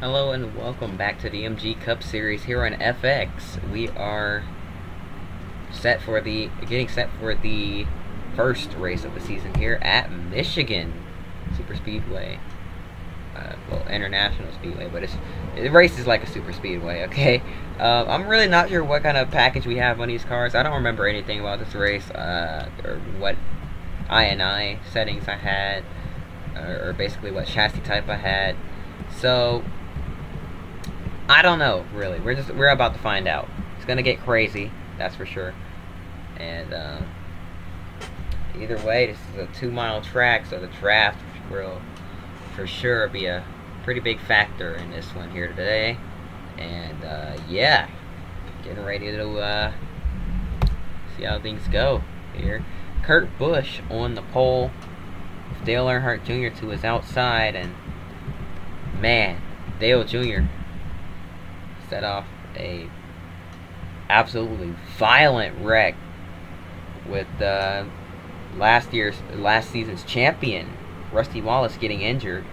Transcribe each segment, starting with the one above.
Hello and welcome back to the MG Cup Series here on FX. We are getting set for the first race of the season here at Michigan Super Speedway. Well, International Speedway, but the race is like a super speedway. Okay, I'm really not sure what kind of package we have on these cars. I don't remember anything about this race, or what INI settings I had, or basically what chassis type I had. So I don't know, really. We're about to find out. It's gonna get crazy, that's for sure. And either way, this is a 2 mile track, so the draft will for sure be a pretty big factor in this one here today. And yeah, getting ready to see how things go here. Kurt Busch on the pole, Dale Earnhardt Jr. to his outside, and man, Dale Jr. set off a absolutely violent wreck with last season's champion Rusty Wallace getting injured,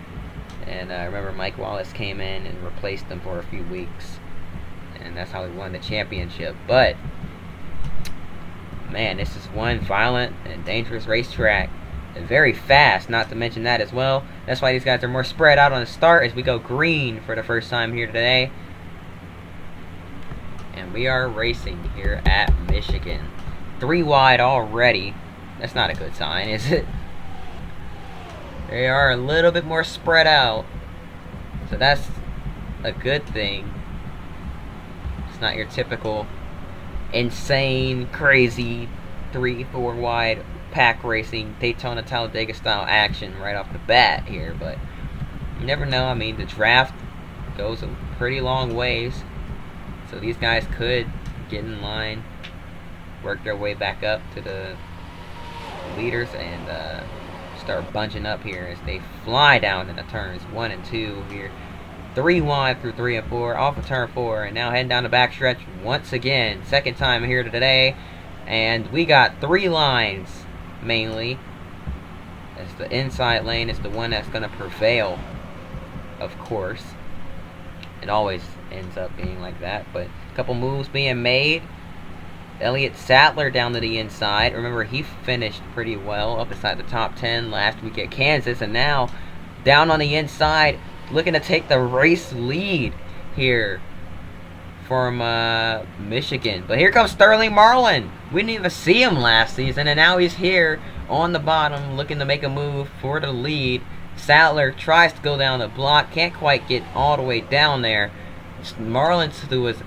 and I remember Mike Wallace came in and replaced him for a few weeks, and that's how he won the championship. But man, this is one violent and dangerous racetrack, and very fast, not to mention that as well. That's why these guys are more spread out on the start as we go green for the first time here today. And we are racing here at Michigan. 3 wide already. That's not a good sign, is it? They are a little bit more spread out, so that's a good thing. It's not your typical insane, crazy 3-4 wide pack racing, Daytona Talladega style action right off the bat here, but you never know. I mean, the draft goes a pretty long ways, so these guys could get in line, work their way back up to the leaders, and start bunching up here as they fly down in the turns 1 and 2 here. 3 wide through 3 and 4, off of turn 4, and now heading down the backstretch once again. Second time here today, and we got 3 lines mainly, as the inside lane is the one that's going to prevail, of course. It always ends up being like that, but a couple moves being made. Elliott Sadler down to the inside. Remember, he finished pretty well up inside the top 10 last week at Kansas, and now down on the inside, looking to take the race lead here from Michigan. But here comes Sterling Marlin. We didn't even see him last season, and now he's here on the bottom looking to make a move for the lead. Sadler tries to go down the block, can't quite get all the way down there. Marlin to his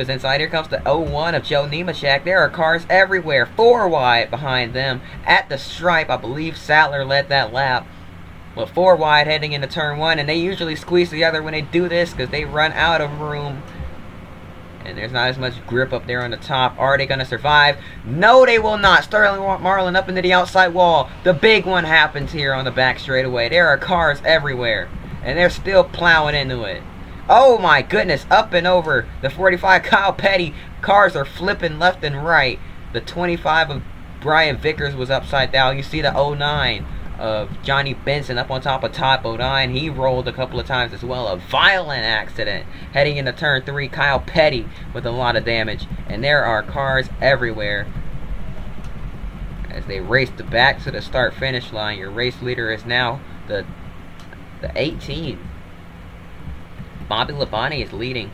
inside. Here comes the 0-1 of Joe Nemechek. There are cars everywhere. 4 wide behind them at the stripe. I believe Sadler led that lap. Well, 4 wide heading into turn 1, and they usually squeeze together when they do this because they run out of room. And there's not as much grip up there on the top. Are they going to survive? No, they will not. Sterling Marlin up into the outside wall. The big one happens here on the back straightaway. There are cars everywhere, and they're still plowing into it. Oh my goodness, up and over the 45 Kyle Petty. Cars are flipping left and right. The 25 of Brian Vickers was upside down. You see the 09 of Johnny Benson up on top of Todd Bodine. He rolled a couple of times as well. A violent accident heading into turn 3. Kyle Petty with a lot of damage. And there are cars everywhere as they race back to the start-finish line. Your race leader is now the 18. Bobby Labonte is leading,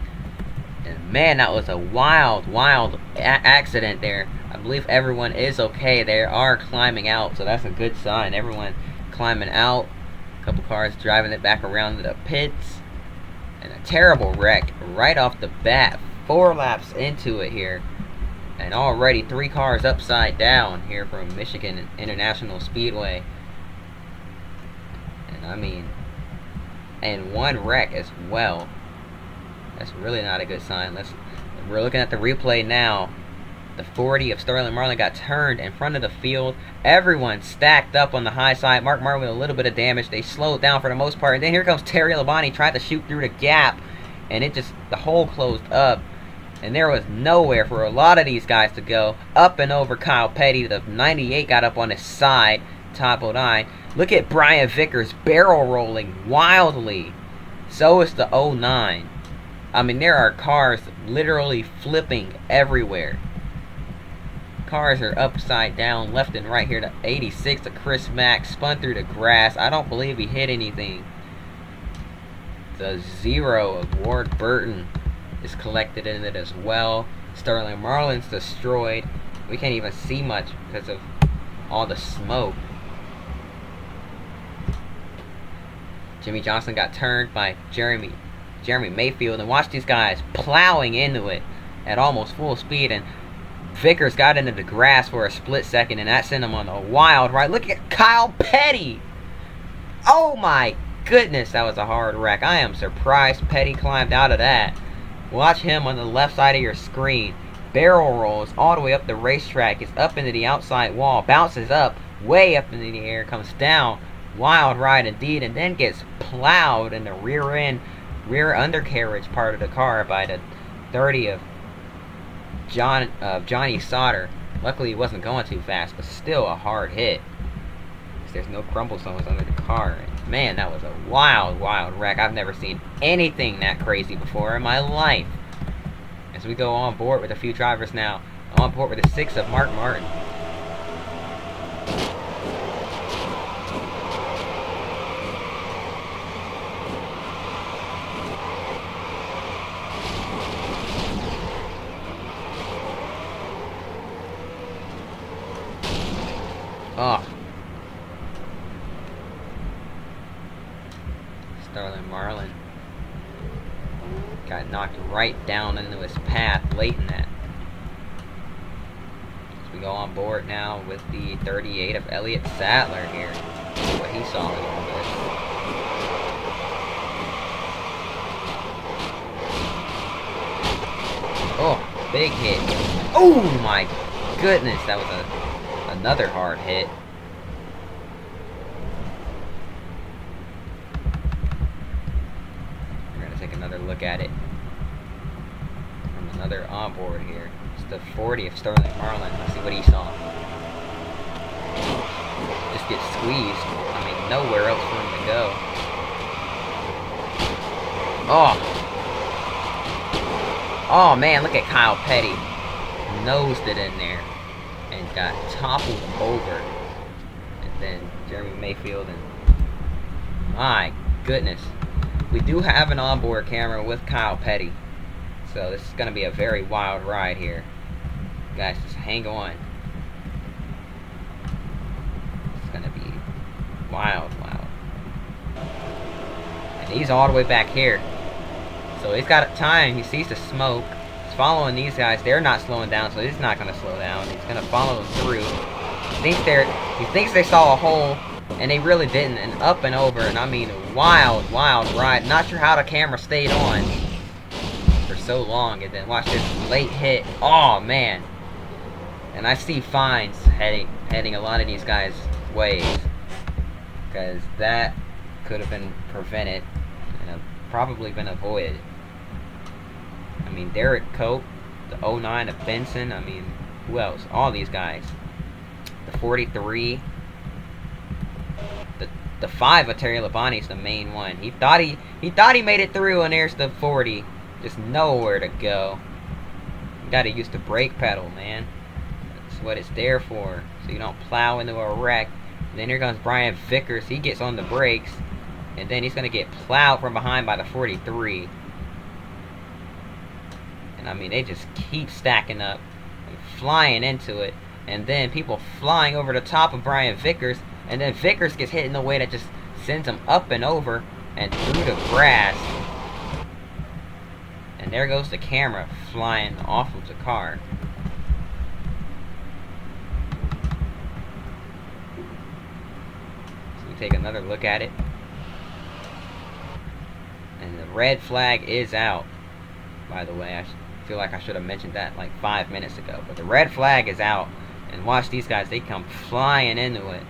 and man, that was a wild accident there. I believe everyone is okay. They are climbing out, so that's a good sign. Everyone climbing out. A couple cars driving it back around to the pits, and a terrible wreck right off the bat. 4 laps into it here, and already 3 cars upside down here from Michigan International Speedway. And I mean, and 1 wreck as well. That's really not a good sign. We're looking at the replay now. The 40 of Sterling Marlin got turned in front of the field. Everyone stacked up on the high side. Mark Marlin with a little bit of damage. They slowed down for the most part. And then here comes Terry Labonte, tried to shoot through the gap, and the hole closed up. And there was nowhere for a lot of these guys to go. Up and over Kyle Petty. The 98 got up on his side. Todd Bodine. Look at Brian Vickers barrel rolling wildly. So is the 09. I mean, there are cars literally flipping everywhere. Cars are upside down left and right here. The 86 of Chris Mack spun through the grass. I don't believe he hit anything. The 0 of Ward Burton is collected in it as well. Sterling Marlin's destroyed. We can't even see much because of all the smoke. Jimmy Johnson got turned by Jeremy Mayfield, and watch these guys plowing into it at almost full speed, and Vickers got into the grass for a split second, and that sent him on a wild ride. Look at Kyle Petty! Oh my goodness, that was a hard wreck. I am surprised Petty climbed out of that. Watch him on the left side of your screen. Barrel rolls all the way up the racetrack, gets up into the outside wall, bounces up, way up into the air, comes down. Wild ride indeed, and then gets plowed in the rear undercarriage part of the car by the 30 of Johnny Sauter. Luckily he wasn't going too fast, but still a hard hit. There's no crumble zones under the car. And man, that was a wild wreck. I've never seen anything that crazy before in my life. As we go on board with a few drivers now, on board with the 6 of Mark Martin. Oh. Sterling Marlin got knocked right down into his path late in that. As we go on board now with the 38 of Elliott Sadler here. See what he saw in all this. Oh, big hit. Oh my goodness, that was another hard hit. We're gonna take another look at it from another onboard here. It's the 40 of Sterling Marlin. Let's see what he saw. Just get squeezed. I mean, nowhere else for him to go. Oh man, look at Kyle Petty. Nosed it in there and got toppled over. And then Jeremy Mayfield, and my goodness. We do have an onboard camera with Kyle Petty, so this is going to be a very wild ride here. Guys, just hang on. It's going to be wild. And he's all the way back here. So he's got time. He sees the smoke. He's following these guys. They're not slowing down, so he's not going to slow down. He's going to follow them through. He thinks they saw a hole, and they really didn't. And up and over, and I mean wild ride. Not sure how the camera stayed on for so long. And then watch this late hit. Oh man! And I see fines heading a lot of these guys' ways, because that could have been prevented and probably been avoided. I mean, Derek Cope, the 09 of Benson. I mean, who else? All these guys. The 43. The 5 of Terry Labonte's the main one. He thought he made it through, and there's the 40. Just nowhere to go. You gotta use the brake pedal, man. That's what it's there for. So you don't plow into a wreck. And then here comes Brian Vickers. He gets on the brakes, and then he's gonna get plowed from behind by the 43. And I mean, they just keep stacking up and flying into it. And then people flying over the top of Brian Vickers. And then Vickers gets hit in a way that just sends him up and over and through the grass. And there goes the camera flying off of the car. So we take another look at it. And the red flag is out. By the way, I feel like I should have mentioned that like 5 minutes ago. But the red flag is out. And watch these guys, they come flying into it.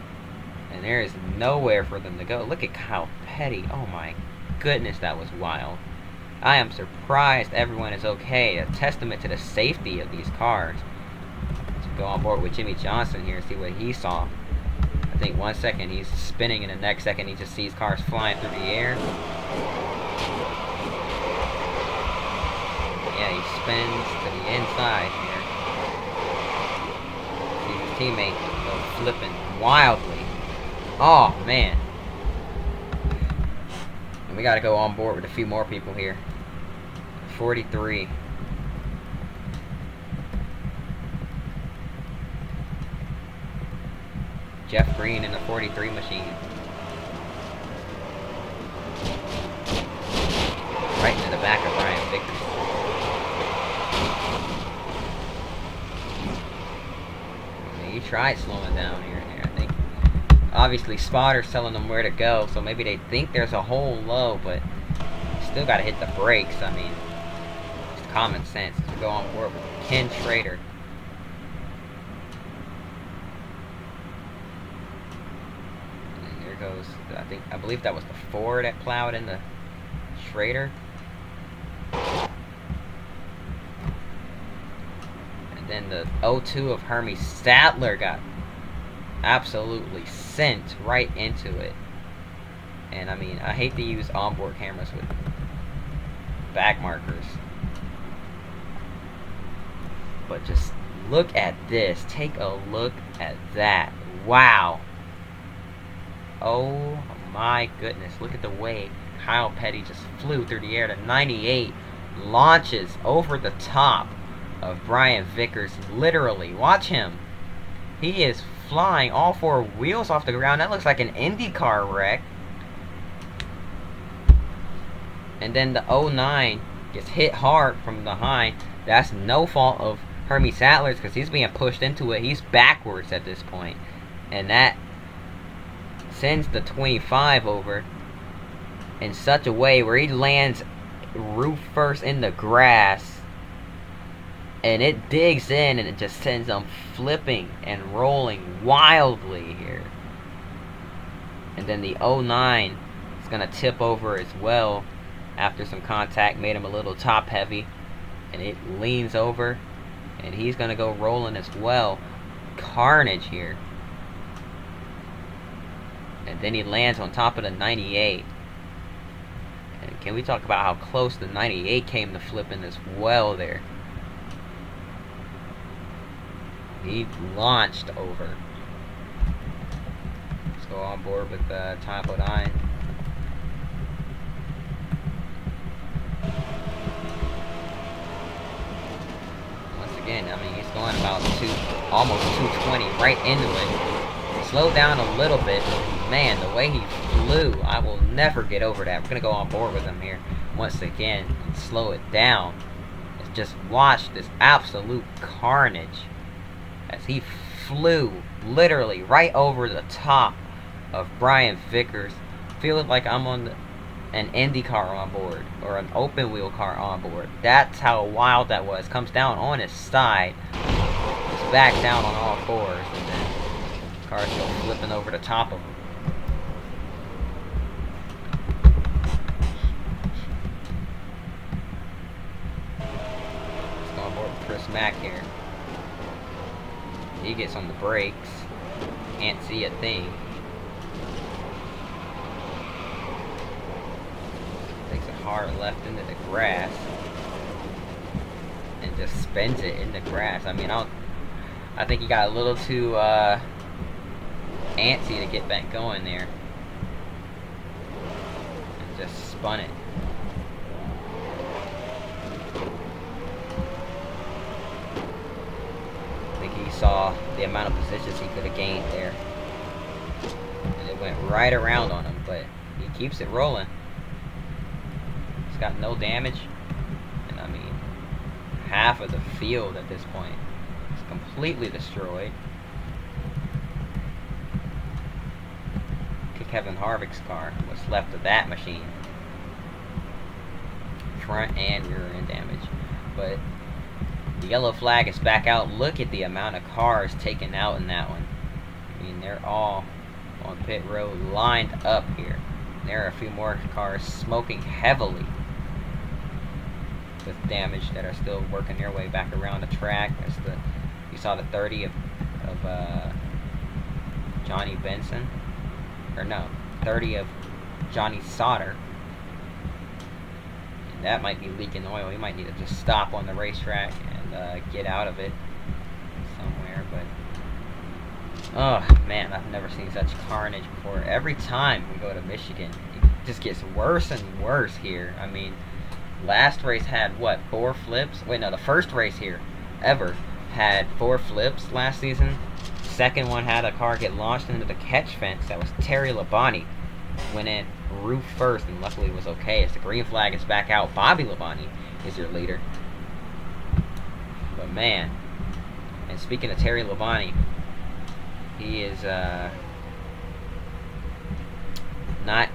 And there is nowhere for them to go. Look at Kyle Petty. Oh my goodness, that was wild. I am surprised everyone is okay. A testament to the safety of these cars. Let's go on board with Jimmy Johnson here and see what he saw. I think 1 second he's spinning, and the next second he just sees cars flying through the air. Yeah, he spins to the inside here. See his teammate flipping wildly. Oh, man. And we got to go on board with a few more people here. 43. Jeff Green in the 43 machine. Right into the back of Brian Vickers. He tried slowing down here and there, I think. Obviously, Spotter's telling them where to go, so maybe they think there's a hole low, but still got to hit the brakes. I mean, it's common sense to go on board with Ken Schrader. And there goes, I believe that was the Ford that plowed into Schrader. And then the 02 of Hermie Sadler got absolutely sent right into it. And I mean, I hate to use onboard cameras with back markers, but just look at this. Take a look at that. Wow. Oh my goodness. Look at the way Kyle Petty just flew through the air to 98. Launches over the top of Brian Vickers. Literally. Watch him. He is flying all four wheels off the ground. That looks like an IndyCar wreck. And then the 09 gets hit hard from behind. That's no fault of Hermie Sadler's because he's being pushed into it. He's backwards at this point. And that sends the 25 over in such a way where he lands roof first in the grass. And it digs in and it just sends him flipping and rolling wildly here. And then the 09 is going to tip over as well. After some contact made him a little top heavy, and it leans over, and he's going to go rolling as well. Carnage here. And then he lands on top of the 98. And can we talk about how close the 98 came to flipping as well there? He launched over. Let's go on board with Typo 9. Again, I mean, he's going about almost 220 right into it. Slowed down a little bit, but man, the way he flew, I will never get over that. We're gonna go on board with him here once again and slow it down. Let's just watch this absolute carnage as he flew literally right over the top of Brian Vickers. Feeling like I'm on an Indy car on board or an open wheel car on board. That's how wild that was. Comes down on his side, just back down on all fours, and then cars go flipping over the top of him. Let's go on board with Chris Mack here. He gets on the brakes. Can't see a thing. Hard left into the grass and just spins it in the grass. I mean, I think he got a little too antsy to get back going there and just spun it. I think he saw the amount of positions he could have gained there, and it went right around on him, but he keeps it rolling. Got no damage, and I mean, half of the field at this point is completely destroyed. Kevin Harvick's car, what's left of that machine, front and rear end damage. But the yellow flag is back out. Look at the amount of cars taken out in that one. I mean, they're all on pit road lined up here. There are a few more cars smoking heavily with damage that are still working their way back around the track. That's you saw the 30 of Johnny Benson, or no, 30 of Johnny Sauter. That might be leaking oil. He might need to just stop on the racetrack and get out of it somewhere. But oh man, I've never seen such carnage before. Every time we go to Michigan, it just gets worse and worse here. I mean, last race had what, 4 flips? Wait, no, the first race here ever had 4 flips last season. Second one had a car get launched into the catch fence. That was Terry Labonte. Went in roof first and luckily it was okay as the green flag is back out. Bobby Labonte is your leader. But man, and speaking of Terry Labonte, he is not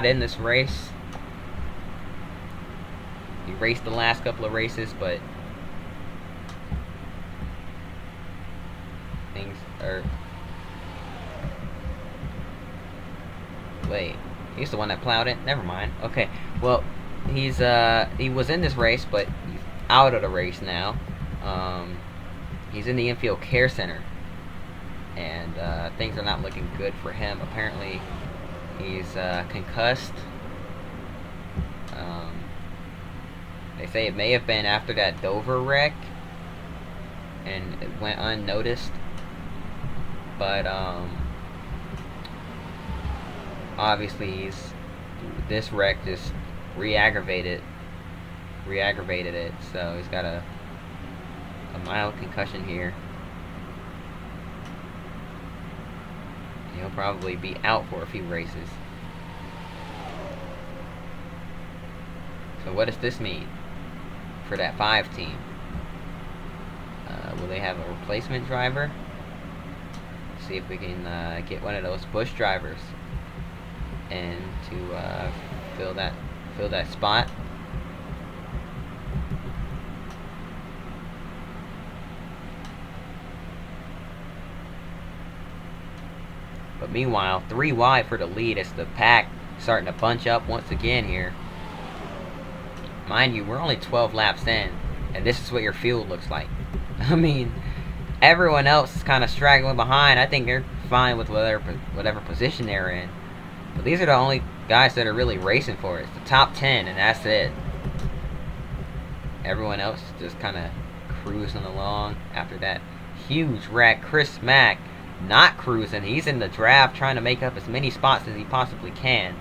in this race. He raced the last couple of races, but things are... Wait, he's the one that plowed it? Never mind. Okay, well, he was in this race, but he's out of the race now. He's in the infield care center, and things are not looking good for him. Apparently, he's concussed. They say it may have been after that Dover wreck, and it went unnoticed. But obviously, this wreck just re-aggravated it. So he's got a mild concussion here. He'll probably be out for a few races. So what does this mean for that 5 team? Will they have a replacement driver? See if we can get one of those Busch drivers and to fill that spot. But meanwhile, 3 wide for the lead as the pack starting to bunch up once again here. Mind you, we're only 12 laps in, and this is what your field looks like. I mean, everyone else is kind of straggling behind. I think they're fine with whatever position they're in. But these are the only guys that are really racing for it. It's the top 10, and that's it. Everyone else is just kind of cruising along after that huge wreck. Chris Mack not cruising. He's in the draft trying to make up as many spots as he possibly can.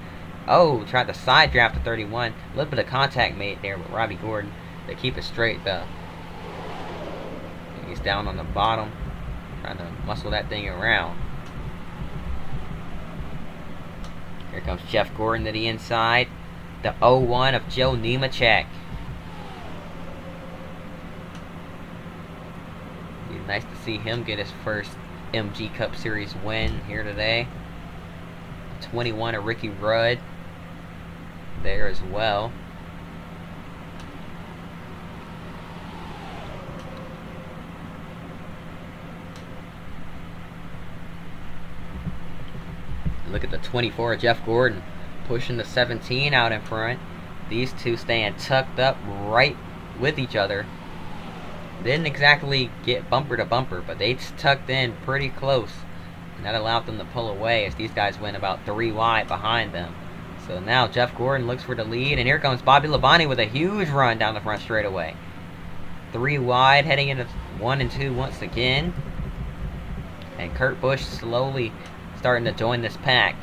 Oh, tried to side draft to 31. A little bit of contact made there with Robbie Gordon. They keep it straight though. He's down on the bottom, trying to muscle that thing around. Here comes Jeff Gordon to the inside. The 0-1 of Joe Nemechek. It's nice to see him get his first MG Cup Series win here today. 21 of Ricky Rudd there as well. Look at the 24 of Jeff Gordon pushing the 17 out in front. These two staying tucked up right with each other. Didn't exactly get bumper to bumper, but they tucked in pretty close. And that allowed them to pull away as these guys went about 3 wide behind them. So now Jeff Gordon looks for the lead, and here comes Bobby Labonte with a huge run down the front straightaway. 3 wide, heading into 1 and 2 once again. And Kurt Busch slowly starting to join this pack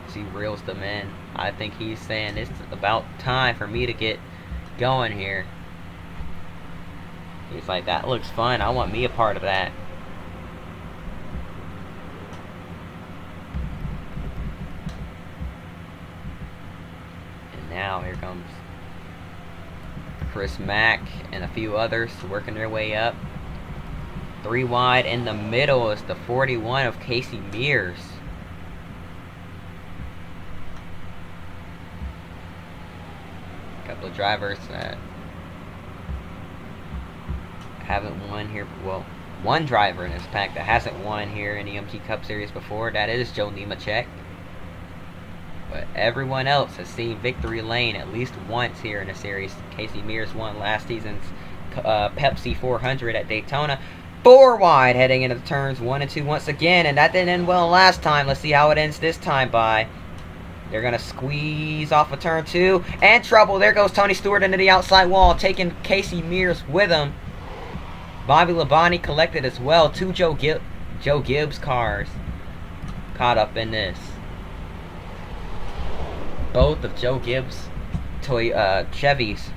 as he reels them in. I think he's saying it's about time for me to get going here. He's like, that looks fun. I want me a part of that. And now here comes Chris Mack and a few others working their way up. 3 wide in the middle is the 41 of Casey Mears. A couple of drivers that haven't won here. Well, one driver in this pack that hasn't won here in the MG Cup Series before. That is Joe Nemechek. But everyone else has seen victory lane at least once here in the series. Casey Mears won last season's Pepsi 400 at Daytona. 4 wide heading into the turns 1 and 2 once again, and that didn't end well last time. Let's see how it ends this time by They're going to squeeze off of turn 2. And trouble. There goes Tony Stewart into the outside wall, taking Casey Mears with him. Bobby Labonte collected as well. 2 Joe Gibbs cars caught up in this. Both of Joe Gibbs' Chevys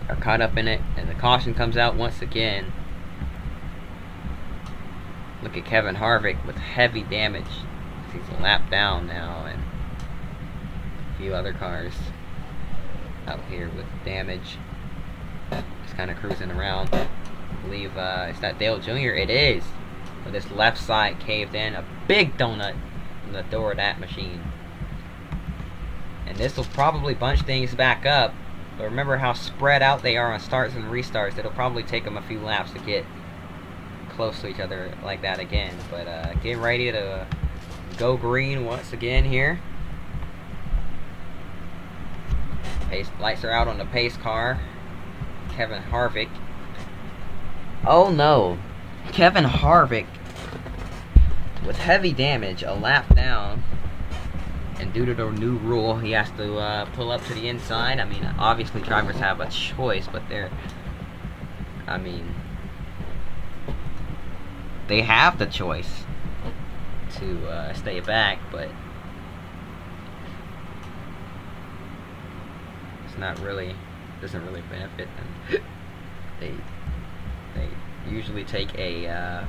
are caught up in it. And the caution comes out once again. Look at Kevin Harvick with heavy damage. He's a lap down now, and a few other cars out here with damage. Just kind of cruising around. I believe is that Dale Jr.? It is. With this left side caved in, a big donut in the door of that machine. And this will probably bunch things back up. But remember how spread out they are on starts and restarts. It'll probably take them a few laps to get close to each other like that again. But getting ready to go green once again here. Pace lights are out on the pace car. Kevin Harvick. Oh no. Kevin Harvick with heavy damage, a lap down. And due to the new rule, he has to pull up to the inside. I mean, obviously drivers have a choice, but they have the choice to stay back, but it's not really, doesn't really benefit them. They usually take a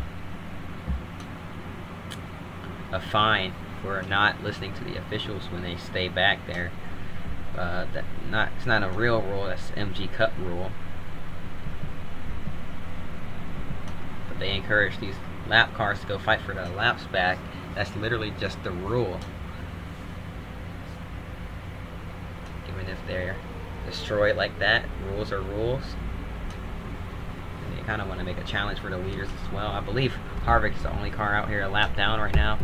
fine for not listening to the officials when they stay back there. It's not a real rule. That's MG Cup rule. But they encourage these lap cars to go fight for the laps back. That's literally just the rule. Even if they're destroyed like that, rules are rules. And they kind of want to make a challenge for the leaders as well. I believe Harvick is the only car out here a lap down right now.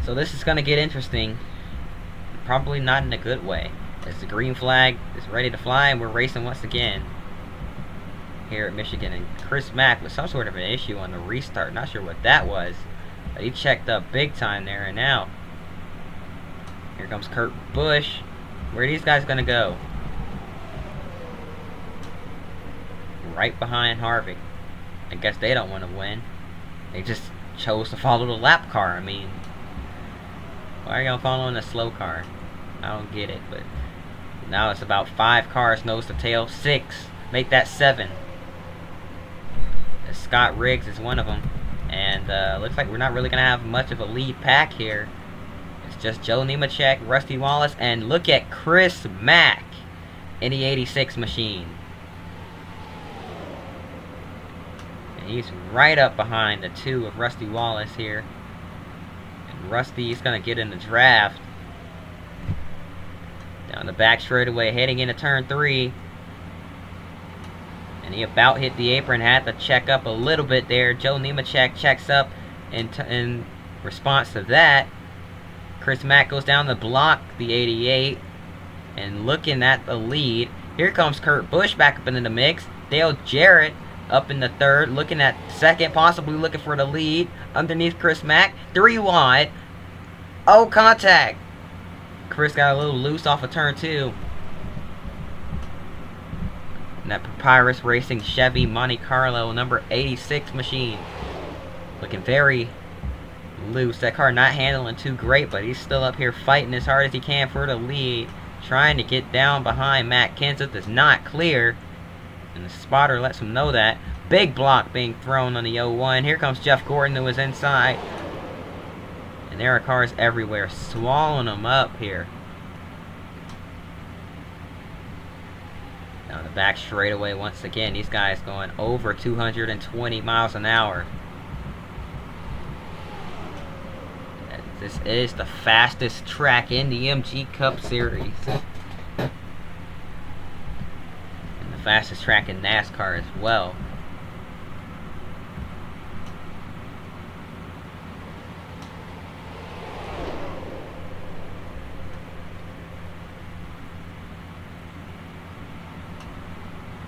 So this is going to get interesting. Probably not in a good way. As the green flag is ready to fly, and we're racing once again here at Michigan. And Chris Mack with some sort of an issue on the restart. Not sure what that was, but he checked up big time there. And now here comes Kurt Busch. Where are these guys going to go? Right behind Harvick. I guess they don't want to win. They just chose to follow the lap car. I mean, why are y'all following a slow car? I don't get it, but now it's about 5 cars nose to tail. 6. Make that 7. Scott Riggs is one of them. And looks like we're not really going to have much of a lead pack here. It's just Joe Nemechek, Rusty Wallace, and look at Chris Mack in the 86 machine. And he's right up behind the 2 of Rusty Wallace here. Rusty's going to get in the draft. Down the back straightaway, heading into turn 3. And he about hit the apron, had to check up a little bit there. Joe Nemechek checks up in response to that. Chris Mack goes down the block, the 88. And looking at the lead, here comes Kurt Busch back up into the mix. Dale Jarrett up in the 3rd, looking at 2nd, possibly looking for the lead. Underneath Chris Mack, 3 wide. Oh, contact. Chris got a little loose off of turn 2. And that Papyrus Racing Chevy Monte Carlo number 86 machine. Looking very loose. That car not handling too great, but he's still up here fighting as hard as he can for the lead. Trying to get down behind Matt Kenseth. Is not clear. And the spotter lets him know that. Big block being thrown on the 01. Here comes Jeff Gordon, who is inside. And there are cars everywhere, swallowing them up here. Now the back straightaway once again. These guys going over 220 miles an hour. This is the fastest track in the MG Cup Series. And the fastest track in NASCAR as well.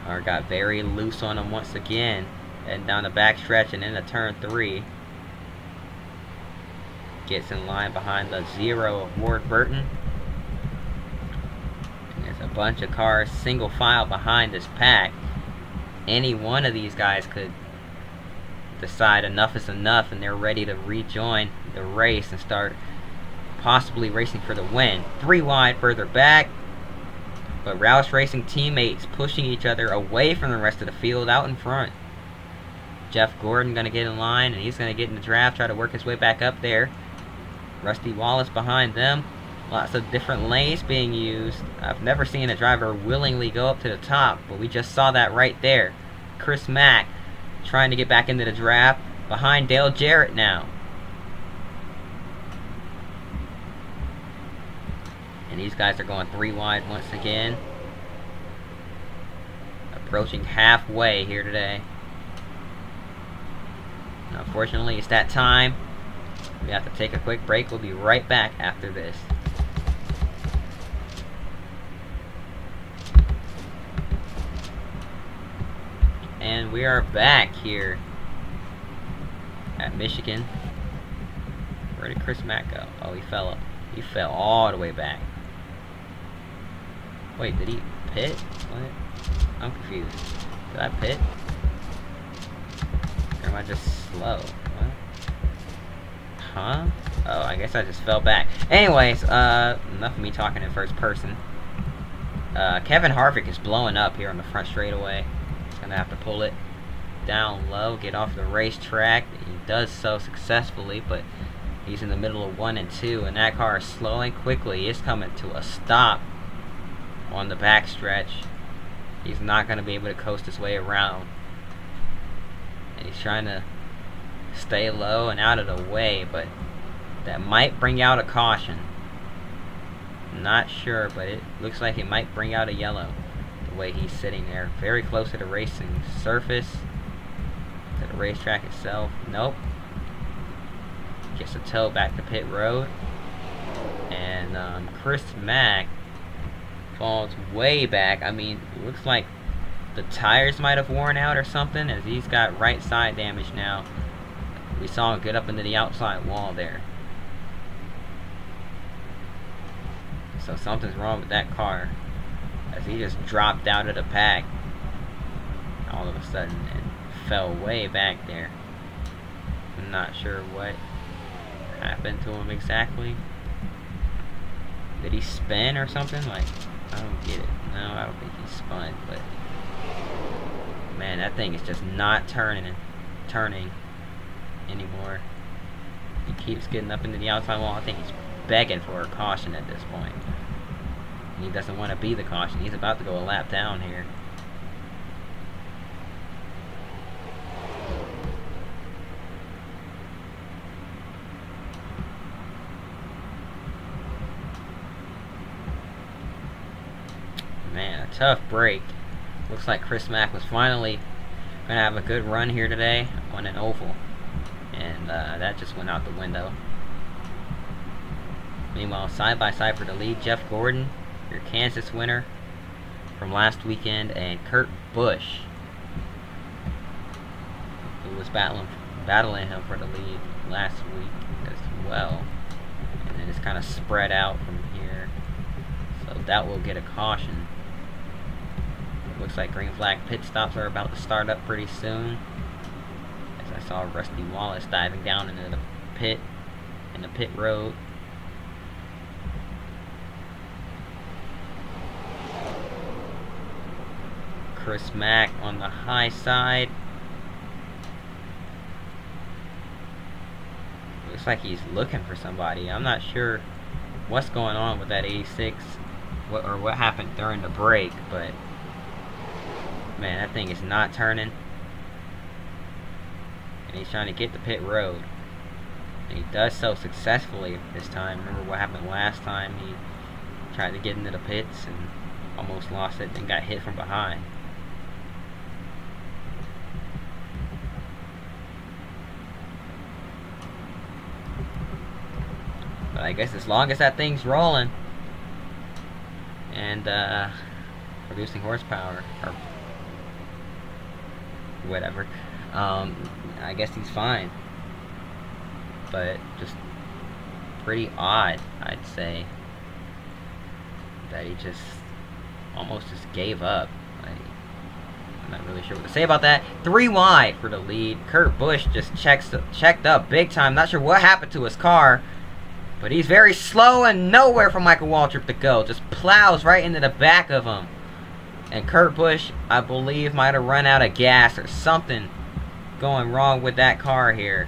Car got very loose on him once again. And down the back stretch and into turn 3. Gets in line behind the 0 of Ward Burton. And there's a bunch of cars single file behind this pack. Any one of these guys could decide enough is enough and they're ready to rejoin the race and start possibly racing for the win. 3 wide further back, but Roush Racing teammates pushing each other away from the rest of the field out in front. Jeff Gordon going to get in line, and he's going to get in the draft, try to work his way back up there. Rusty Wallace behind them. Lots of different lanes being used. I've never seen a driver willingly go up to the top, but we just saw that right there. Chris Mack trying to get back into the draft behind Dale Jarrett now. And these guys are going 3 wide once again. Approaching halfway here today. And unfortunately, it's that time. We have to take a quick break. We'll be right back after this. And we are back here at Michigan. Where did Chris Mack go? Oh, he fell up. He fell all the way back. Wait, did he pit? What? I'm confused. Did I pit? Or am I just slow? What? Huh? Oh, I guess I just fell back. Anyways, enough of me talking in first person. Kevin Harvick is blowing up here on the front straightaway. He's gonna have to pull it down low, get off the racetrack. He does so successfully, but he's in the middle of 1 and 2, and that car is slowing quickly. It's coming to a stop on the backstretch. He's not going to be able to coast his way around. And he's trying to stay low and out of the way, but that might bring out a caution. Not sure, but it looks like it might bring out a yellow. The way he's sitting there, very close to the racing surface, to the racetrack itself. Nope. Gets a tow back to pit road. And Chris Mack falls way back. I mean, it looks like the tires might have worn out or something, as he's got right side damage now. We saw him get up into the outside wall there. So something's wrong with that car, as he just dropped out of the pack all of a sudden and fell way back there. I'm not sure what happened to him exactly. Did he spin or something? Like, I don't get it. No, I don't think he spun, but man, that thing is just not turning anymore. He keeps getting up into the outside wall. I think he's begging for a caution at this point. He doesn't want to be the caution. He's about to go a lap down here. Man, a tough break. Looks like Chris Mack was finally going to have a good run here today on an oval. And that just went out the window. Meanwhile, side by side for the lead, Jeff Gordon, your Kansas winner from last weekend, and Kurt Busch, who was battling him for the lead last week as well. And then it's kind of spread out from here. So that will get a caution. Looks like green flag pit stops are about to start up pretty soon. As I saw Rusty Wallace diving down into the pit, in the pit road. Chris Mack on the high side. Looks like he's looking for somebody. I'm not sure what's going on with that 86, what happened during the break, but man, that thing is not turning. And he's trying to get the pit road. And he does so successfully this time. Remember what happened last time? He tried to get into the pits and almost lost it and got hit from behind. But I guess as long as that thing's rolling and producing horsepower or whatever, I guess he's fine. But just pretty odd, I'd say, that he just almost just gave up. I'm not really sure what to say about that. 3 wide for the lead. Kurt Busch just checked up big time. Not sure what happened to his car, but he's very slow and nowhere for Michael Waltrip to go. Just plows right into the back of him. And Kurt Busch, I believe, might have run out of gas or something going wrong with that car here.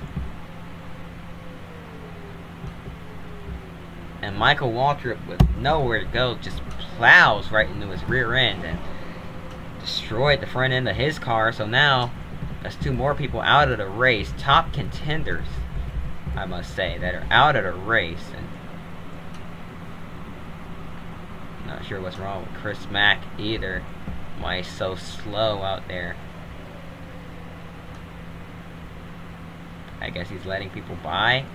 And Michael Waltrip, with nowhere to go, just plows right into his rear end and destroyed the front end of his car. So now that's 2 more people out of the race. Top contenders, I must say, that are out of the race. And not sure what's wrong with Chris Mack either. Why he's so slow out there. I guess he's letting people by.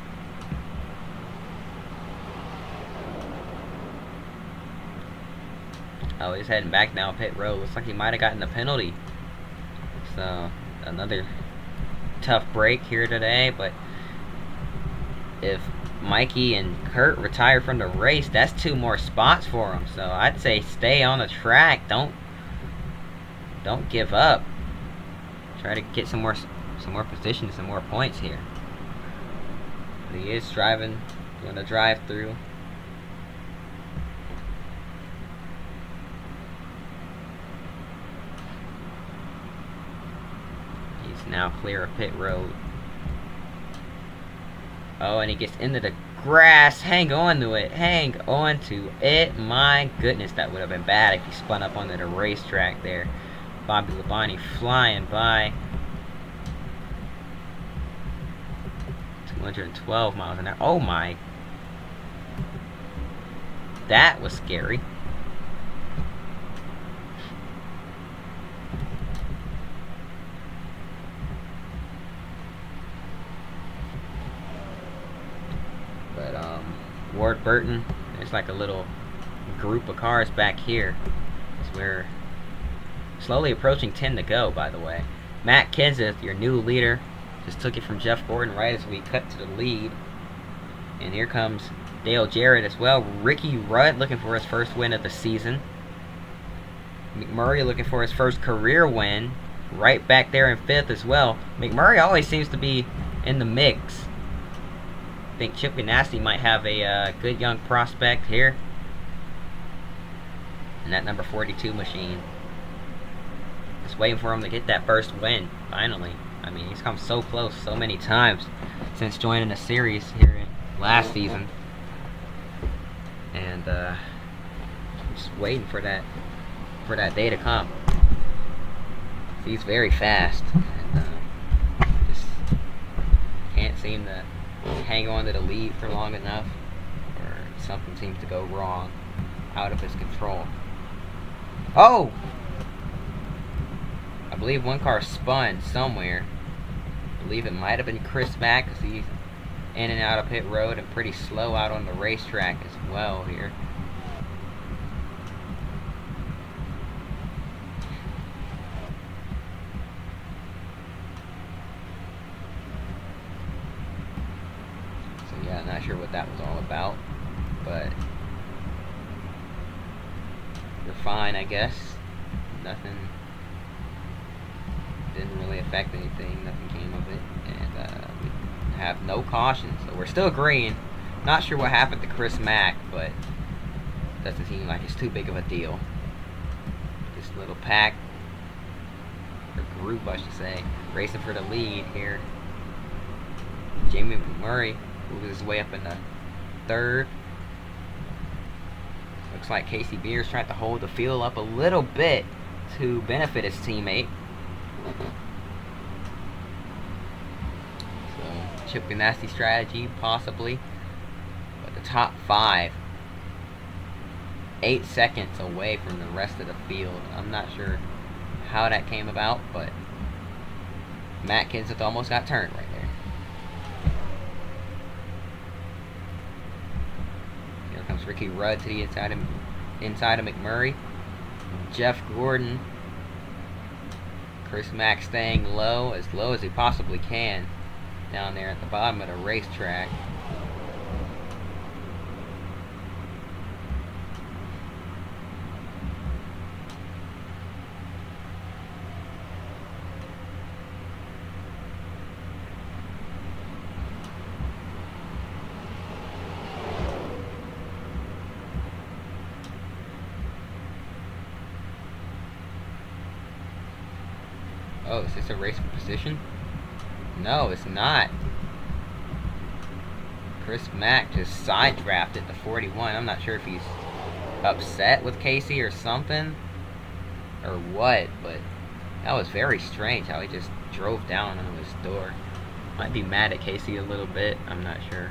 Oh, he's heading back down pit road. Looks like he might have gotten a penalty. So, another tough break here today. But if Mikey and Kurt retire from the race, that's 2 more spots for them. So, I'd say stay on the track. Don't give up. Try to get some more position, some more points here. But he is driving, doing a drive-through. Now clear of pit road. Oh, and he gets into the grass. Hang on to it. Hang on to it. My goodness, that would have been bad if he spun up onto the racetrack there. Bobby Labonte flying by. 212 miles an hour. Oh my. That was scary. Ward Burton, there's like a little group of cars back here. So we're slowly approaching 10 to go, by the way. Matt Kenseth, your new leader, just took it from Jeff Gordon right as we cut to the lead. And here comes Dale Jarrett as well. Ricky Rudd looking for his first win of the season. McMurray looking for his first career win. Right back there in 5th as well. McMurray always seems to be in the mix. I think Chip Ganassi might have a good young prospect here. And that number 42 machine. Just waiting for him to get that first win, finally. I mean, he's come so close so many times since joining the series here last season. And just waiting for that day to come. He's very fast. And, just can't seem to hang on to the lead for long enough, or something seems to go wrong, out of his control. Oh! I believe one car spun somewhere. I believe it might have been Chris Mack, because he's in and out of pit road and pretty slow out on the racetrack as well here. Yeah, not sure what that was all about, but we're fine, I guess. Nothing, didn't really affect anything, nothing came of it, and we have no caution, so we're still green. Not sure what happened to Chris Mack, but doesn't seem like it's too big of a deal. This little pack, or group I should say, racing for the lead here. Jamie McMurray moves his way up in the 3rd. Looks like Casey Beers trying to hold the field up a little bit to benefit his teammate. So, Chip Ganassi strategy, possibly. But the top 5, 8 seconds away from the rest of the field. I'm not sure how that came about, but Matt Kenseth almost got turned right there. Here comes Ricky Rudd to the inside of McMurray. Jeff Gordon. Chris Mack staying low as he possibly can down there at the bottom of the racetrack. Oh, is this a race for position? No, it's not. Chris Mack just side drafted the 41. I'm not sure if he's upset with Casey or something, or what, but that was very strange how he just drove down on his door. Might be mad at Casey a little bit, I'm not sure.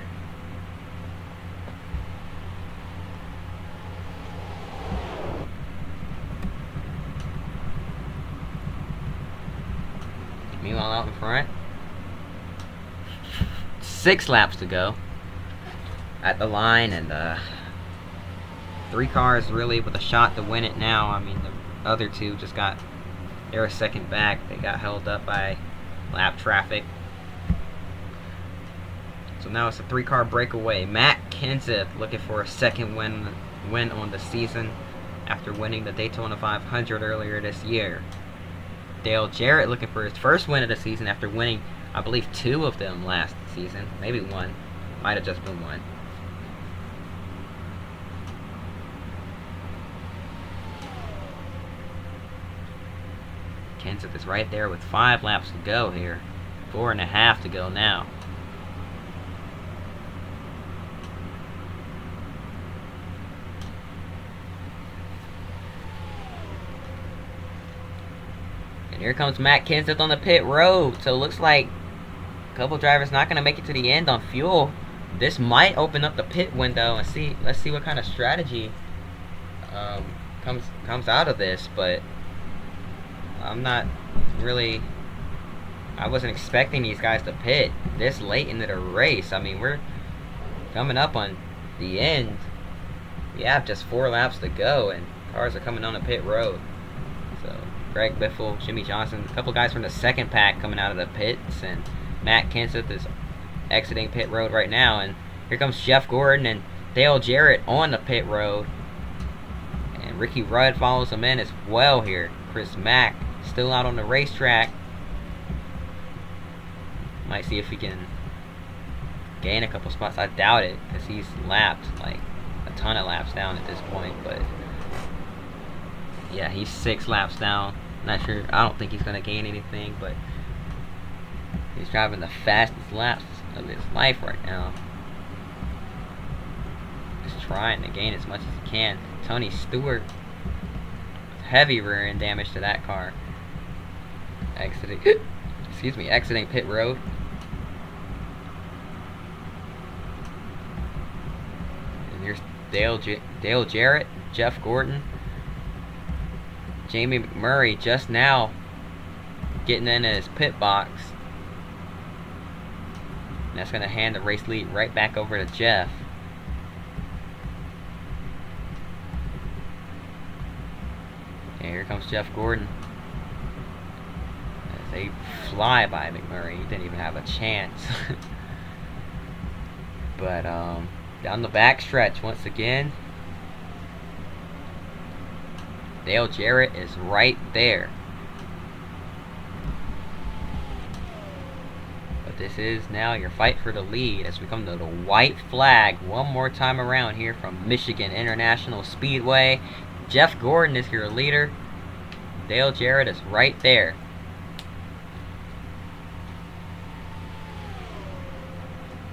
Meanwhile, out in front, 6 laps to go at the line, and 3 cars really with a shot to win it now. I mean, the other 2 just got, they were second back. They got held up by lap traffic. So now it's a 3-car breakaway. Matt Kenseth looking for a second win on the season after winning the Daytona 500 earlier this year. Dale Jarrett looking for his first win of the season after winning, I believe, 2 of them last season. Maybe 1. Might have just been 1. Kenseth is right there with 5 laps to go here. 4.5 to go now. And here comes Matt Kenseth on the pit road. So it looks like a couple drivers not going to make it to the end on fuel. This might open up the pit window and see. Let's see what kind of strategy comes out of this. But I'm not really. I wasn't expecting these guys to pit this late into the race. I mean, we're coming up on the end. We have just 4 laps to go, and cars are coming on the pit road. So Greg Biffle, Jimmy Johnson, a couple guys from the second pack coming out of the pits, and Matt Kenseth is exiting pit road right now. And here comes Jeff Gordon and Dale Jarrett on the pit road, and Ricky Rudd follows them in as well here. Chris Mack still out on the racetrack. Might see if he can gain a couple spots. I doubt it, because he's lapped like a ton of laps down at this point. But yeah, he's 6 laps down. Not sure. I don't think he's gonna gain anything, but he's driving the fastest laps of his life right now. Just trying to gain as much as he can. Tony Stewart, heavy rear end damage to that car. Exiting pit road. And here's Dale Jarrett, Jeff Gordon, Jamie McMurray just now getting in his pit box. And that's going to hand the race lead right back over to Jeff. And here comes Jeff Gordon. As they fly by McMurray. He didn't even have a chance. But down the back stretch once again, Dale Jarrett is right there. But this is now your fight for the lead as we come to the white flag one more time around here from Michigan International Speedway. Jeff Gordon is your leader. Dale Jarrett is right there.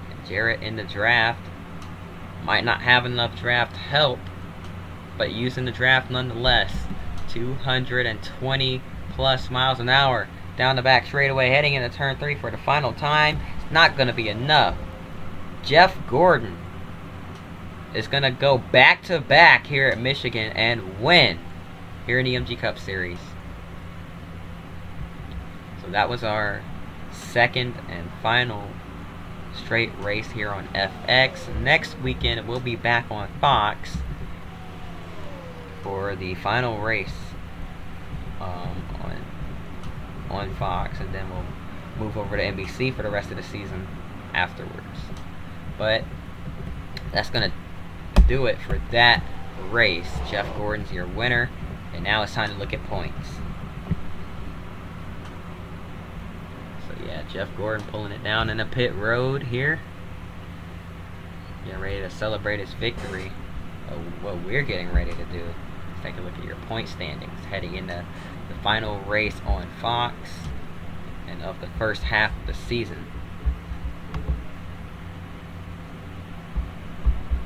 And Jarrett in the draft. Might not have enough draft help, but using the draft nonetheless. 220 plus miles an hour down the back straightaway, heading into turn 3 for the final time. It's not going to be enough. Jeff Gordon is going to go back to back here at Michigan and win here in the MG Cup Series. So that was our second and final straight race here on FX. Next weekend we'll be back on Fox for the final race on Fox, and then we'll move over to NBC for the rest of the season afterwards. But that's gonna do it for that race. Jeff Gordon's your winner, and now it's time to look at points. So yeah, Jeff Gordon pulling it down in the pit road here, getting ready to celebrate his victory. What we're getting ready to do, let's take a look at your point standings heading into the final race on Fox. and of the first half of the season.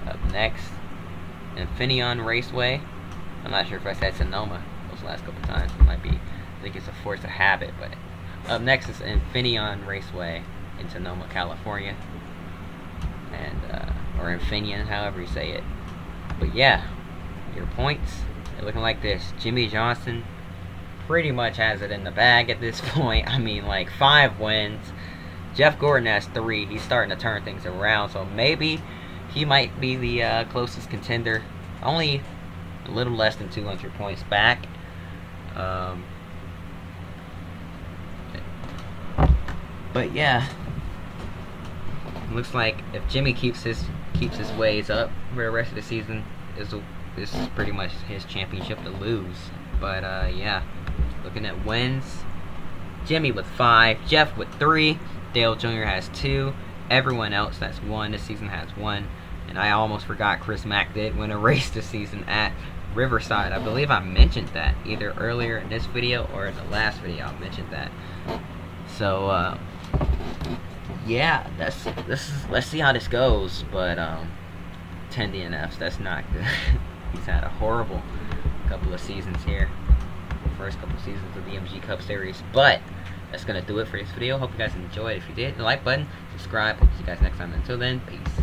Up next, Infineon Raceway. I'm not sure if I said Sonoma those last couple times. It might be, I think it's a force of habit, but up next is Infineon Raceway in Sonoma, California. And, or Infineon, however you say it. But yeah, your points, they're looking like this. Jimmie Johnson pretty much has it in the bag at this point. I mean, like 5 wins. Jeff Gordon has 3. He's starting to turn things around, so maybe he might be the closest contender. Only a little less than 200 points back. But yeah, looks like if Jimmy keeps his ways up for the rest of the season, this is pretty much his championship to lose. But yeah, looking at wins, Jimmy with 5, Jeff with 3, Dale Jr. has 2, everyone else that's won this season has 1, and I almost forgot Chris Mack did win a race this season at Riverside. I believe I mentioned that either earlier in this video or in the last video I mentioned that. So yeah, let's see how this goes. But 10 DNFs, that's not good. He's had a horrible couple of seasons here, first couple of seasons of the MG Cup Series. But that's gonna do it for this video. Hope you guys enjoyed. If you did, hit the like button, subscribe. Hope to see you guys next time. Until then, peace.